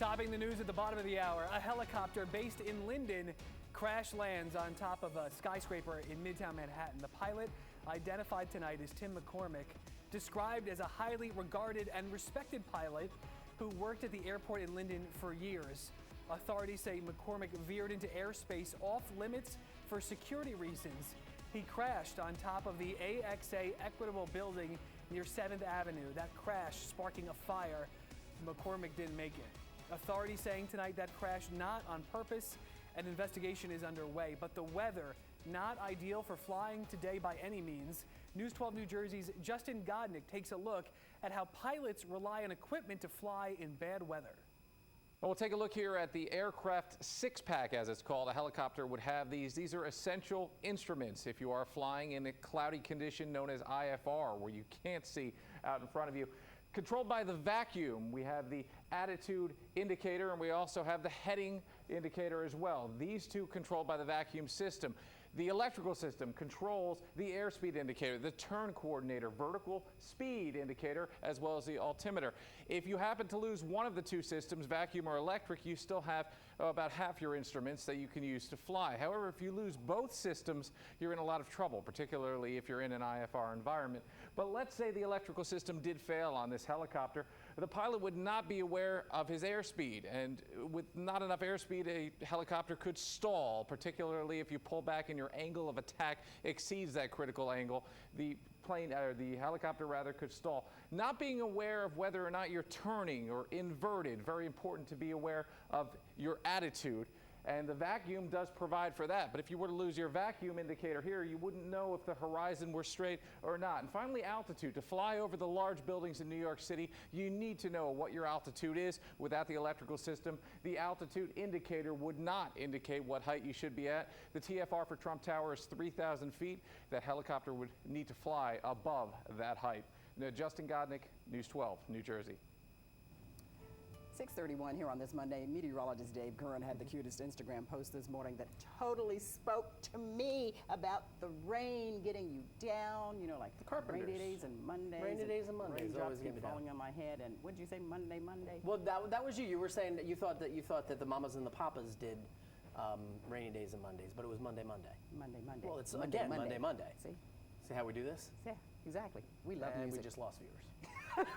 Topping the news at the bottom of the hour, a helicopter based in Linden crash lands on top of a skyscraper in Midtown Manhattan. The pilot, identified tonight as Tim McCormick, described as a highly regarded and respected pilot who worked at the airport in Linden for years. Authorities say McCormick veered into airspace off limits for security reasons. He crashed on top of the AXA Equitable building near 7th Avenue. That crash sparking a fire. McCormick didn't make it. Authorities saying tonight that crash not on purpose. An investigation is underway, but the weather not ideal for flying today by any means. News 12 New Jersey's Justin Godnick takes a look at how pilots rely on equipment to fly in bad weather. Well, we'll take a look here at the aircraft six-pack, as it's called. A helicopter would have these. These are essential instruments if you are flying in a cloudy condition known as IFR, where you can't see out in front of you. Controlled by the vacuum, we have the attitude indicator, and we also have the heading indicator as well. These two controlled by the vacuum system. The electrical system controls the airspeed indicator, the turn coordinator, vertical speed indicator, as well as the altimeter. If you happen to lose one of the two systems, vacuum or electric, you still have about half your instruments that you can use to fly. However, if you lose both systems, you're in a lot of trouble, particularly if you're in an IFR environment. But let's say the electrical system did fail on this helicopter. The pilot would not be aware of his airspeed, and with not enough airspeed, a helicopter could stall, particularly if you pull back and your angle of attack exceeds that critical angle. The helicopter rather, could stall. Not being aware of whether or not you're turning or inverted, very important to be aware of your attitude. And the vacuum does provide for that. But if you were to lose your vacuum indicator here, you wouldn't know if the horizon were straight or not. And finally, altitude. To fly over the large buildings in New York City, you need to know what your altitude is. Without the electrical system, the altitude indicator would not indicate what height you should be at. The TFR for Trump Tower is 3,000 feet. That helicopter would need to fly above that height. Now, Justin Godnick, News 12, New Jersey. 6:31 here on this Monday. Meteorologist Dave Curran had the cutest Instagram post this morning that totally spoke to me about the rain getting you down. You know, like the Carpenters. Rainy days and Mondays. Rainy days and Mondays always keep falling on my head. And what did you say, Monday? Well, that was you. You were saying that you thought that the mamas and the papas did rainy days and Mondays, but it was Monday. Monday. Well, it's Monday. See how we do this? Yeah, exactly. We love and music. we just lost viewers.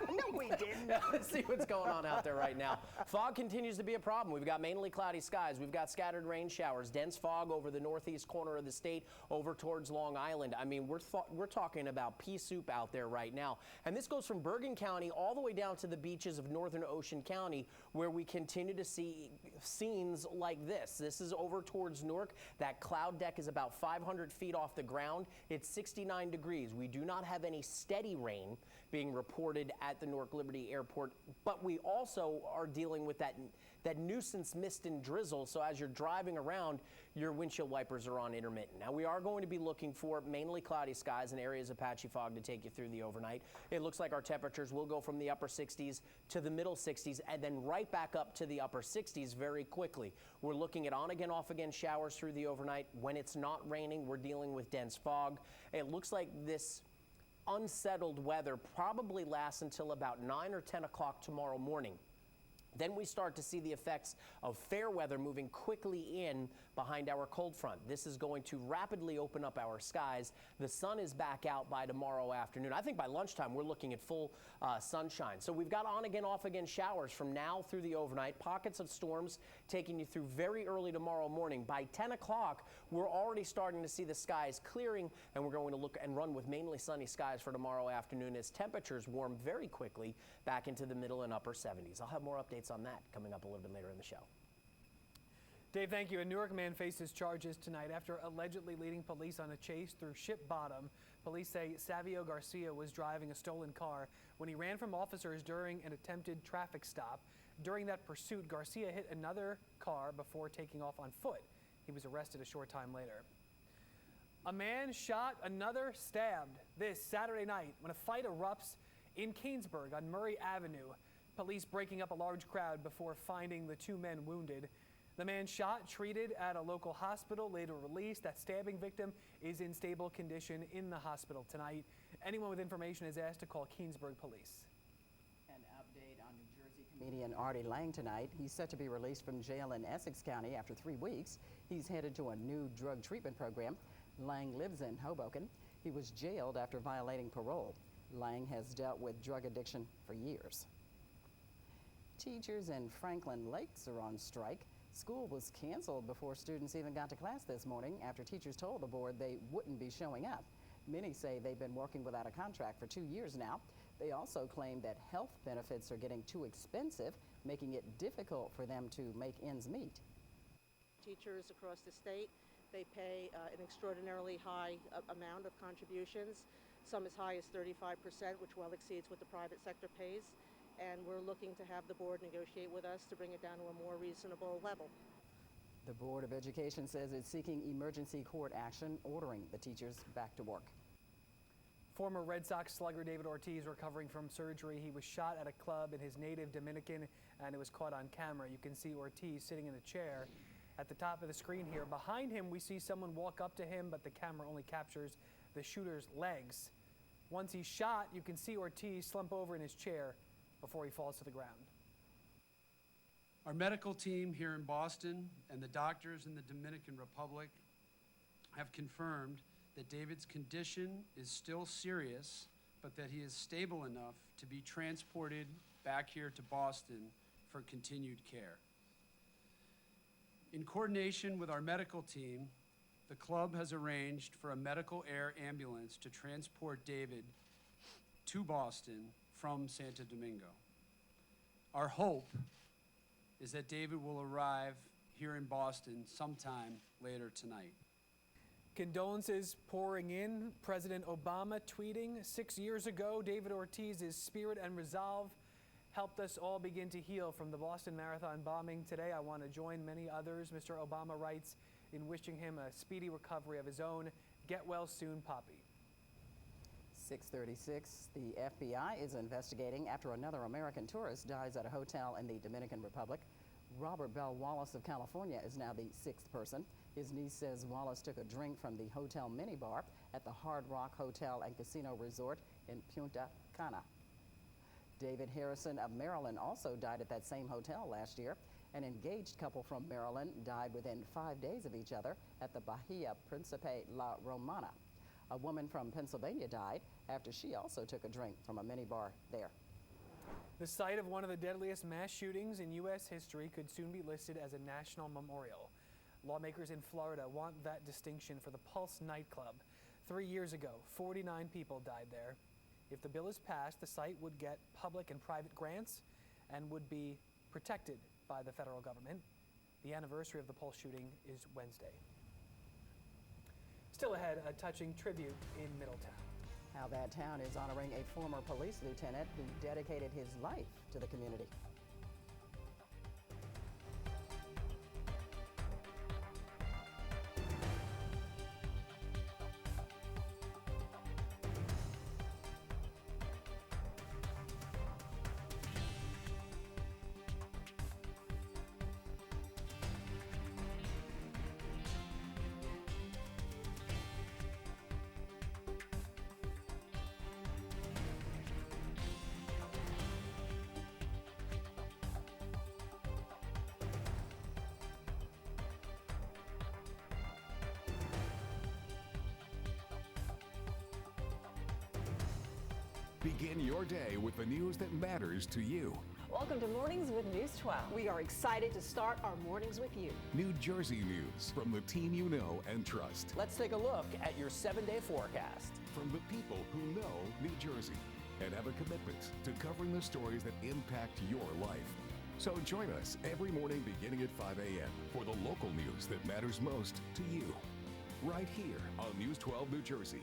No, we didn't. Let's see what's going on out there right now. Fog continues to be a problem. We've got mainly cloudy skies. We've got scattered rain showers, dense fog over the northeast corner of the state over towards Long Island. I mean, we're talking about pea soup out there right now. And this goes from Bergen County all the way down to the beaches of Northern Ocean County, where we continue to see scenes like this. This is over towards Newark. That cloud deck is about 500 feet off the ground. It's 69 degrees. We do not have any steady rain being reported at the Newark Liberty Airport, but we also are dealing with that nuisance mist and drizzle. So as you're driving around, your windshield wipers are on intermittent. Now we are going to be looking for mainly cloudy skies and areas of patchy fog to take you through the overnight. It looks like our temperatures will go from the upper 60s to the middle 60s and then right back up to the upper 60s very quickly. We're looking at on again, off again showers through the overnight. When it's not raining, we're dealing with dense fog. It looks like this unsettled weather probably lasts until about 9 or 10 o'clock tomorrow morning. Then we start to see the effects of fair weather moving quickly in behind our cold front. This is going to rapidly open up our skies. The sun is back out by tomorrow afternoon. I think by lunchtime we're looking at full sunshine. So we've got on again, off again showers from now through the overnight. Pockets of storms taking you through very early tomorrow morning. By 10 o'clock, we're already starting to see the skies clearing, and we're going to look and run with mainly sunny skies for tomorrow afternoon as temperatures warm very quickly back into the middle and upper 70s. I'll have more updates on that coming up a little bit later in the show. Dave, thank you. A Newark man faces charges tonight after allegedly leading police on a chase through Ship Bottom. Police say Savio Garcia was driving a stolen car when he ran from officers during an attempted traffic stop. During that pursuit, Garcia hit another car before taking off on foot. He was arrested a short time later. A man shot, another stabbed this Saturday night when a fight erupts in Canesburg on Murray Avenue. Police breaking up a large crowd before finding the two men wounded. The man shot, treated at a local hospital, later released. That stabbing victim is in stable condition in the hospital tonight. Anyone with information is asked to call Canesburg Police. An update on New Jersey. Comedian Artie Lang tonight. He's set to be released from jail in Essex County after 3 weeks. He's headed to a new drug treatment program. Lang lives in Hoboken. He was jailed after violating parole. Lang has dealt with drug addiction for years. Teachers in Franklin Lakes are on strike. School was canceled before students even got to class this morning after teachers told the board they wouldn't be showing up. Many say they've been working without a contract for 2 years now. They also claim that health benefits are getting too expensive, making it difficult for them to make ends meet. Teachers across the state, they pay an extraordinarily high amount of contributions, some as high as 35%, which well exceeds what the private sector pays. And we're looking to have the board negotiate with us to bring it down to a more reasonable level. The Board of Education says it's seeking emergency court action ordering the teachers back to work. Former Red Sox slugger David Ortiz recovering from surgery. He was shot at a club in his native Dominican, and it was caught on camera. You can see Ortiz sitting in a chair at the top of the screen here. Behind him, we see someone walk up to him, but the camera only captures the shooter's legs. Once he's shot, you can see Ortiz slump over in his chair before he falls to the ground. Our medical team here in Boston and the doctors in the Dominican Republic have confirmed that David's condition is still serious, but that he is stable enough to be transported back here to Boston for continued care. In coordination with our medical team, the club has arranged for a medical air ambulance to transport David to Boston from Santo Domingo. Our hope is that David will arrive here in Boston sometime later tonight. Condolences pouring in. President Obama tweeting, 6 years ago, David Ortiz's spirit and resolve helped us all begin to heal from the Boston Marathon bombing. Today, I want to join many others, Mr. Obama writes, in wishing him a speedy recovery of his own. Get well soon, Poppy. 6:36, the FBI is investigating after another American tourist dies at a hotel in the Dominican Republic. Robert Bell Wallace of California is now the sixth person. His niece says Wallace took a drink from the hotel minibar at the Hard Rock Hotel and Casino Resort in Punta Cana. David Harrison of Maryland also died at that same hotel last year. An engaged couple from Maryland died within 5 days of each other at the Bahia Principe La Romana. A woman from Pennsylvania died after she also took a drink from a minibar there. The site of one of the deadliest mass shootings in U.S. history could soon be listed as a national memorial. Lawmakers in Florida want that distinction for the Pulse nightclub. 3 years ago, 49 people died there. If the bill is passed, the site would get public and private grants and would be protected by the federal government. The anniversary of the Pulse shooting is Wednesday. Still ahead, a touching tribute in Middletown. How that town is honoring a former police lieutenant who dedicated his life to the community. Begin your day with the news that matters to you. Welcome to Mornings with News 12. We are excited to start our mornings with you. New Jersey news from the team you know and trust. Let's take a look at your 7-day forecast. From the people who know New Jersey and have a commitment to covering the stories that impact your life. So join us every morning beginning at 5 a.m. for the local news that matters most to you. Right here on News 12 New Jersey.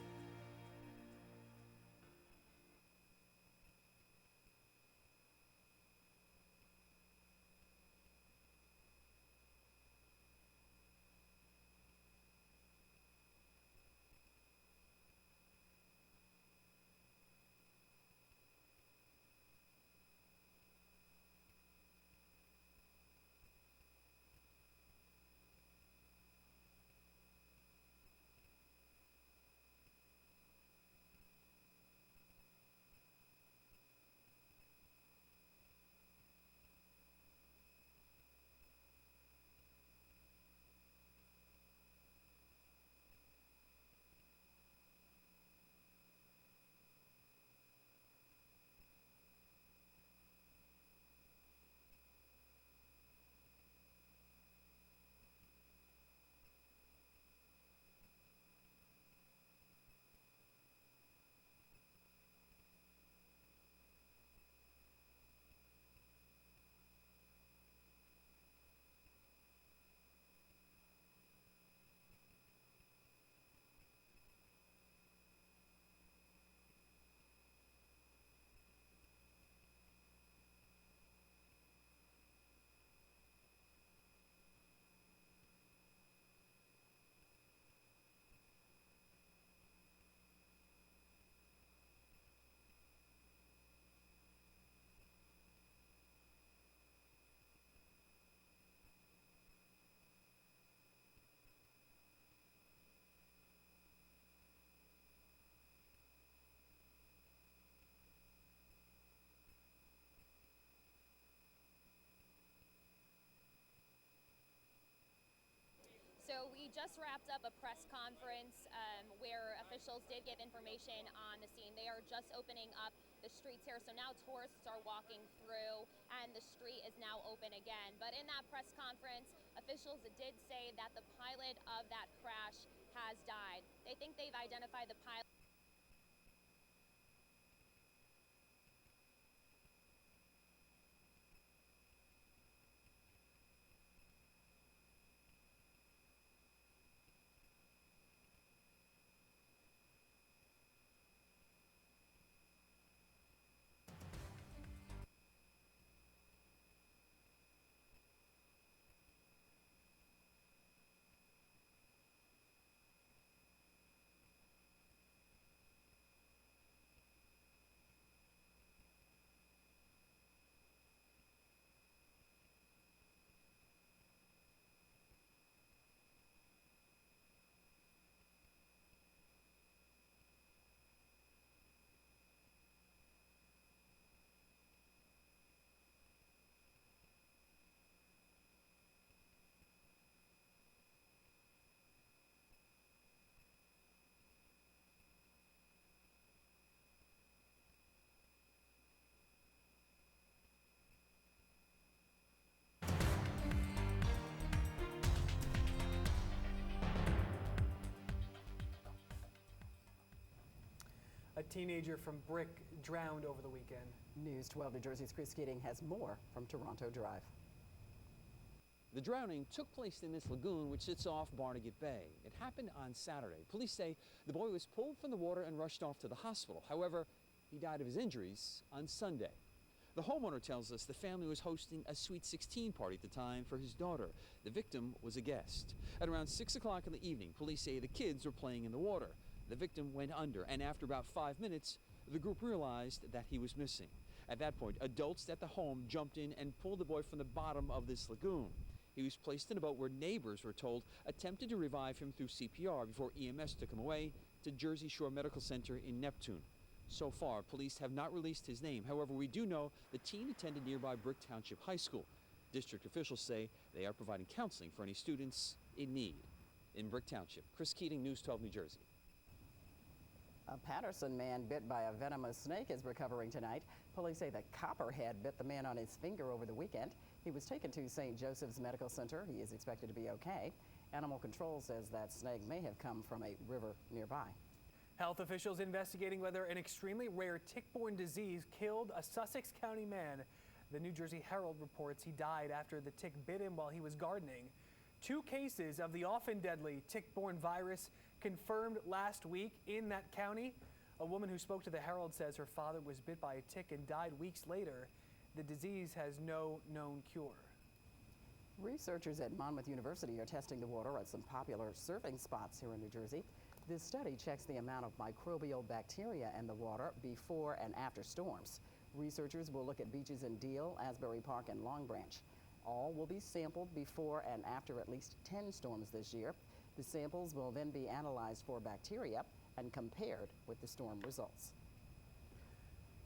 We just wrapped up a press conference where officials did give information on the scene. They are just opening up the streets here, so now tourists are walking through and the street is now open again. But in that press conference, officials did say that the pilot of that crash has died. They think they've identified the pilot. A teenager from Brick drowned over the weekend. News 12 New Jersey's Chris Keating has more from Toronto Drive. The drowning took place in this lagoon, which sits off Barnegat Bay. It happened on Saturday. Police say the boy was pulled from the water and rushed off to the hospital. However, he died of his injuries on Sunday. The homeowner tells us the family was hosting a Sweet 16 party at the time for his daughter. The victim was a guest. At around 6 o'clock in the evening, police say the kids were playing in the water. The victim went under, and after about 5 minutes, the group realized that he was missing. At that point, adults at the home jumped in and pulled the boy from the bottom of this lagoon. He was placed in a boat where neighbors were told attempted to revive him through CPR before EMS took him away to Jersey Shore Medical Center in Neptune. So far, police have not released his name. However, we do know the teen attended nearby Brick Township High School. District officials say they are providing counseling for any students in need. In Brick Township, Chris Keating, News 12, New Jersey. A Patterson man bit by a venomous snake is recovering tonight. Police say the copperhead bit the man on his finger over the weekend. He was taken to St. Joseph's Medical Center. He is expected to be okay. Animal Control says that snake may have come from a river nearby. Health officials investigating whether an extremely rare tick-borne disease killed a Sussex County man. The New Jersey Herald reports he died after the tick bit him while he was gardening. 2 cases of the often deadly tick-borne virus confirmed last week in that county. A woman who spoke to the Herald says her father was bit by a tick and died weeks later. The disease has no known cure. Researchers at Monmouth University are testing the water at some popular surfing spots here in New Jersey. This study checks the amount of microbial bacteria in the water before and after storms. Researchers will look at beaches in Deal, Asbury Park, and Long Branch. All will be sampled before and after at least 10 storms this year. The samples will then be analyzed for bacteria and compared with the storm results.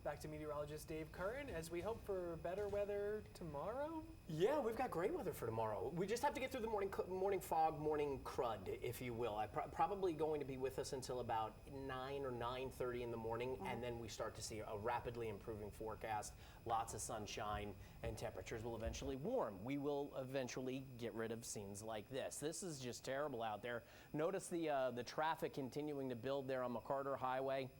Back to meteorologist Dave Curran as we hope for better weather tomorrow. Yeah, we've got great weather for tomorrow. We just have to get through the morning fog, morning crud, if you will. Probably going to be with us until about 9 or 9:30 in the morning, and then we start to see a rapidly improving forecast. Lots of sunshine, and temperatures will eventually warm. We will eventually get rid of scenes like this. This is just terrible out there. Notice the traffic continuing to build there on McCarter Highway.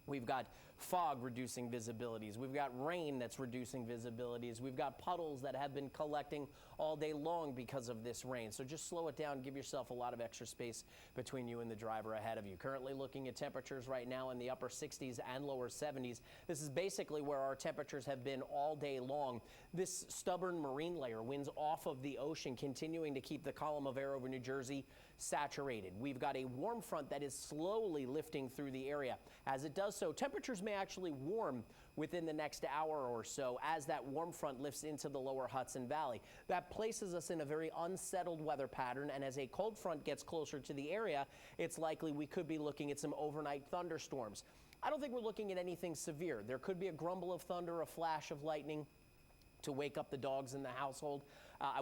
We've got fog reducing visibilities. We've got rain that's reducing visibilities. We've got puddles that have been collecting all day long because of this rain. So just slow it down. Give yourself a lot of extra space between you and the driver ahead of you. Currently looking at temperatures right now in the upper 60s and lower 70s. This is basically where our temperatures have been all day long. This stubborn marine layer, winds off of the ocean, continuing to keep the column of air over New Jersey saturated. We've got a warm front that is slowly lifting through the area. As it does so, temperatures may actually warm within the next hour or so as that warm front lifts into the lower Hudson Valley. That places us in a very unsettled weather pattern, and as a cold front gets closer to the area, it's likely we could be looking at some overnight thunderstorms. I don't think we're looking at anything severe. There could be a grumble of thunder, a flash of lightning to wake up the dogs in the household.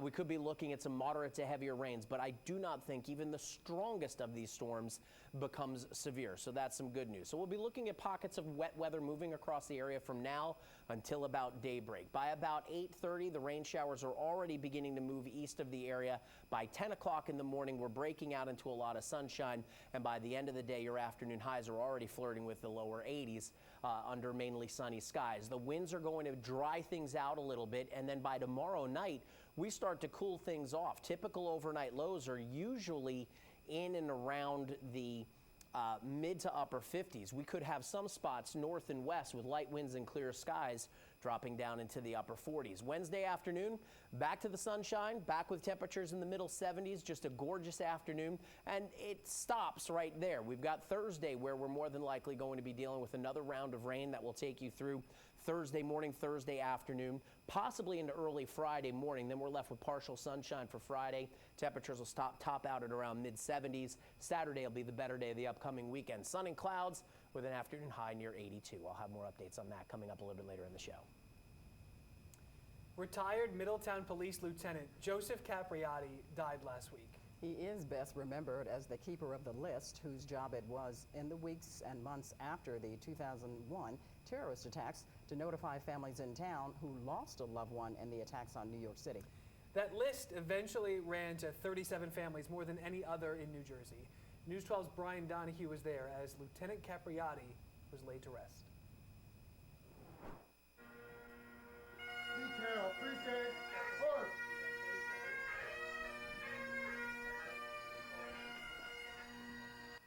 We could be looking at some moderate to heavier rains, but I do not think even the strongest of these storms becomes severe. So that's some good news. So we'll be looking at pockets of wet weather moving across the area from now until about daybreak. By about 8:30, the rain showers are already beginning to move east of the area. By 10 o'clock in the morning, we're breaking out into a lot of sunshine. And by the end of the day, your afternoon highs are already flirting with the lower 80s under mainly sunny skies. The winds are going to dry things out a little bit. And then by tomorrow night, we start to cool things off. Typical overnight lows are usually in and around the mid to upper 50s. We could have some spots north and west with light winds and clear skies dropping down into the upper 40s. Wednesday afternoon, back to the sunshine, back with temperatures in the middle 70s, just a gorgeous afternoon, and it stops right there. We've got Thursday where we're more than likely going to be dealing with another round of rain that will take you through Thursday morning, Thursday afternoon, possibly into early Friday morning. Then we're left with partial sunshine for Friday. Temperatures will top out at around mid-70s. Saturday will be the better day of the upcoming weekend. Sun and clouds with an afternoon high near 82. I'll have more updates on that coming up a little bit later in the show. Retired Middletown Police Lieutenant Joseph Capriotti died last week. He is best remembered as the keeper of the list, whose job it was in the weeks and months after the 2001 terrorist attacks to notify families in town who lost a loved one in the attacks on New York City. That list eventually ran to 37 families, more than any other in New Jersey. News 12's Brian Donahue was there as Lieutenant Capriotti was laid to rest. Detail, precinct, push.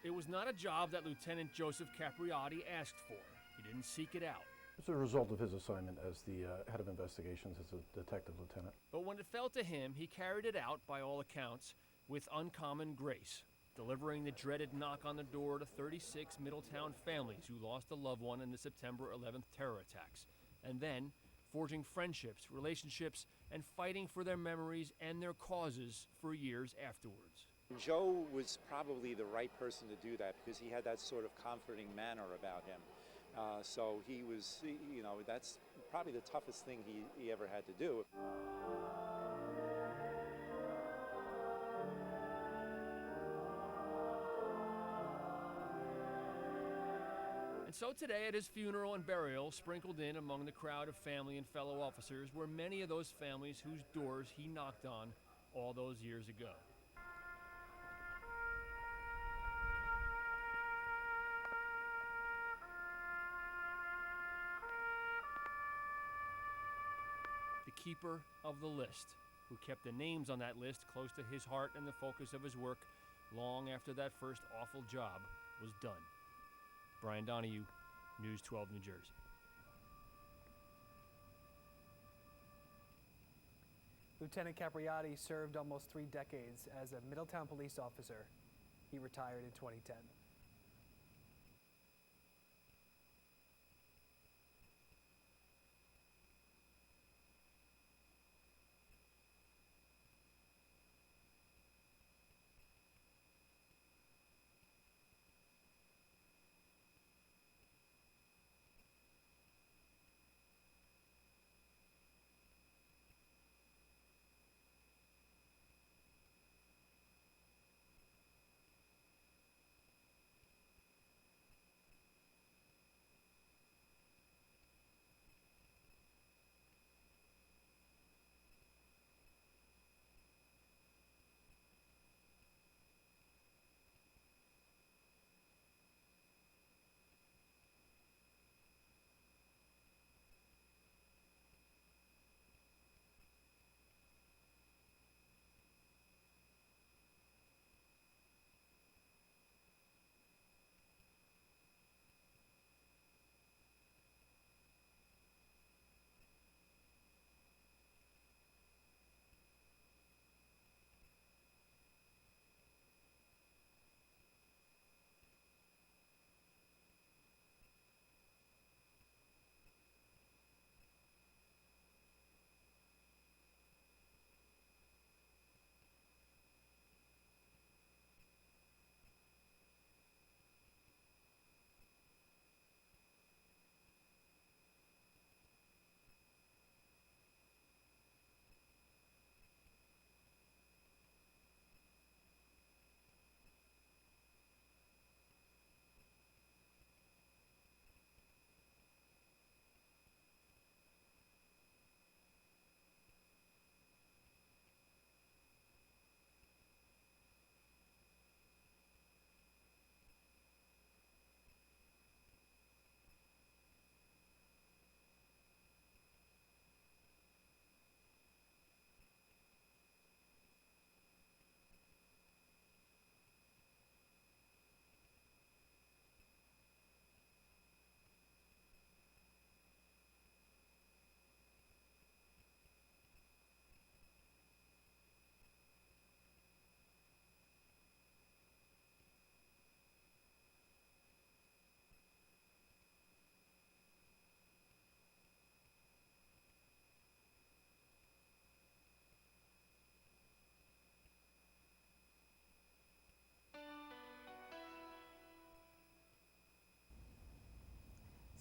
It was not a job that Lieutenant Joseph Capriotti asked for. He didn't seek it out. It's a result of his assignment as the head of investigations as a detective lieutenant. But when it fell to him, he carried it out, by all accounts, with uncommon grace, delivering the dreaded knock on the door to 36 Middletown families who lost a loved one in the September 11th terror attacks, and then forging friendships, relationships, and fighting for their memories and their causes for years afterwards. Joe was probably the right person to do that because he had that sort of comforting manner about him. So he was, you know, that's probably the toughest thing he ever had to do. And so today at his funeral and burial, sprinkled in among the crowd of family and fellow officers, were many of those families whose doors he knocked on all those years ago. The keeper of the list, who kept the names on that list close to his heart and the focus of his work long after that first awful job was done. Brian Donahue, News 12, New Jersey. Lieutenant Capriotti served almost 3 decades as a Middletown police officer. He retired in 2010.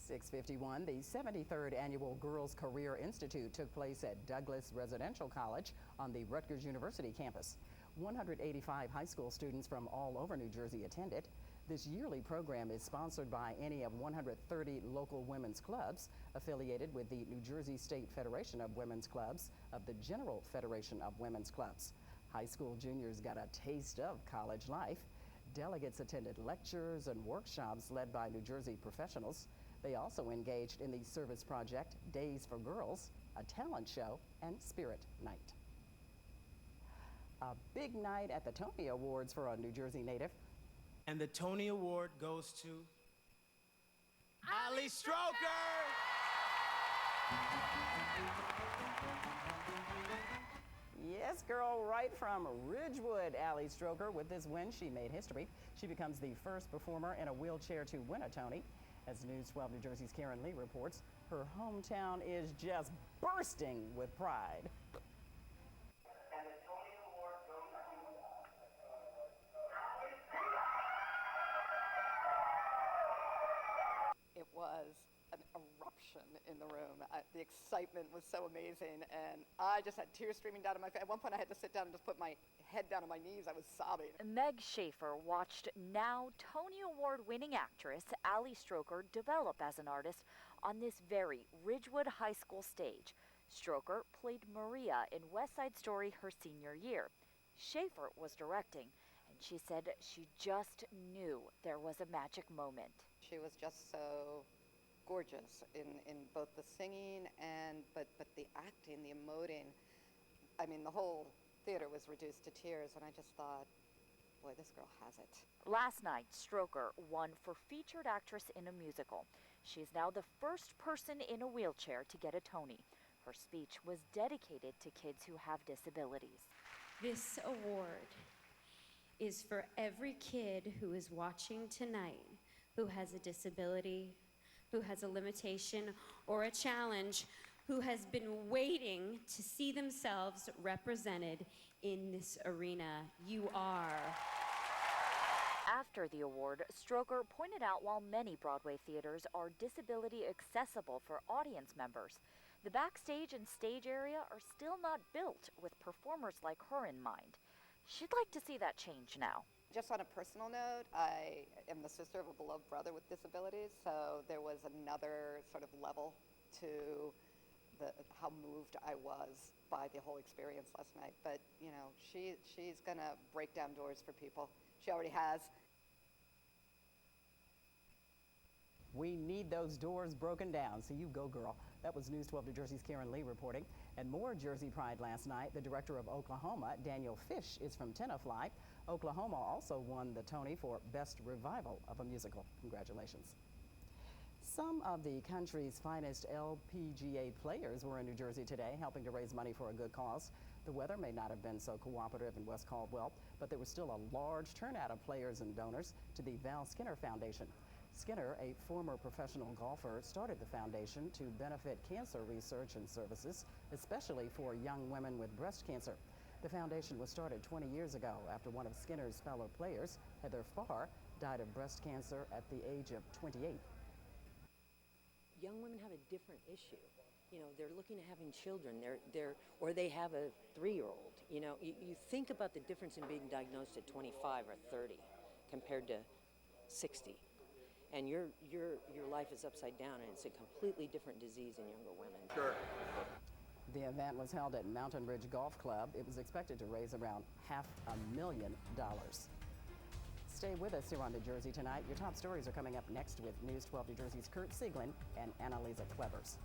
6:51, the 73rd Annual Girls Career Institute took place at Douglas Residential College on the Rutgers University campus. 185 high school students from all over New Jersey attended. This yearly program is sponsored by any of 130 local women's clubs affiliated with the New Jersey State Federation of Women's Clubs of the General Federation of Women's Clubs. High school juniors got a taste of college life. Delegates attended lectures and workshops led by New Jersey professionals. They also engaged in the service project Days for Girls, a talent show, and Spirit Night. A big night at the Tony Awards for a New Jersey native. And the Tony Award goes to Ali Stroker! Yes, girl, right from Ridgewood, Ali Stroker. With this win, she made history. She becomes the first performer in a wheelchair to win a Tony. As News 12 New Jersey's Karen Lee reports, her hometown is just bursting with pride. It was an eruption in the room. The excitement was so amazing, and I just had tears streaming down my face. At one point, I had to sit down and just put my head down on my knees. I was sobbing. Meg Schaefer watched now Tony Award-winning actress Ali Stroker develop as an artist on this very Ridgewood High School stage. Stroker played Maria in West Side Story her senior year. Schaefer was directing, and she said she just knew there was a magic moment. She was just so gorgeous in both the singing and but the acting, the emoting. I mean, the whole theater was reduced to tears, and I just thought, boy, this girl has it. Last night, Stroker won for Featured Actress in a Musical. She's now the first person in a wheelchair to get a Tony. Her speech was dedicated to kids who have disabilities. This award is for every kid who is watching tonight who has a disability, who has a limitation or a challenge, who has been waiting to see themselves represented in this arena. You are. After the award, Stroker pointed out while many Broadway theaters are disability accessible for audience members, the backstage and stage area are still not built with performers like her in mind. She'd like to see that change now. Just on a personal note, I am the sister of a beloved brother with disabilities, so there was another sort of level to how moved I was by the whole experience last night. But, you know, she's going to break down doors for people. She already has. We need those doors broken down, so you go, girl. That was News 12 New Jersey's Karen Lee reporting. And more Jersey pride last night. The director of Oklahoma, Daniel Fish, is from Tenafly. Oklahoma also won the Tony for Best Revival of a Musical. Congratulations. Some of the country's finest LPGA players were in New Jersey today, helping to raise money for a good cause. The weather may not have been so cooperative in West Caldwell, but there was still a large turnout of players and donors to the Val Skinner Foundation. Skinner, a former professional golfer, started the foundation to benefit cancer research and services, especially for young women with breast cancer. The foundation was started 20 years ago after one of Skinner's fellow players, Heather Farr, died of breast cancer at the age of 28. Young women have a different issue. You know, they're looking at having children, or they have a 3-year-old. You know, you think about the difference in being diagnosed at 25 or 30 compared to 60. And your life is upside down, and it's a completely different disease in younger women. Sure. The event was held at Mountain Ridge Golf Club. It was expected to raise around $500,000. Stay with us here on New Jersey Tonight. Your top stories are coming up next with News 12 New Jersey's Kurt Sieglin and Annalisa Clevers.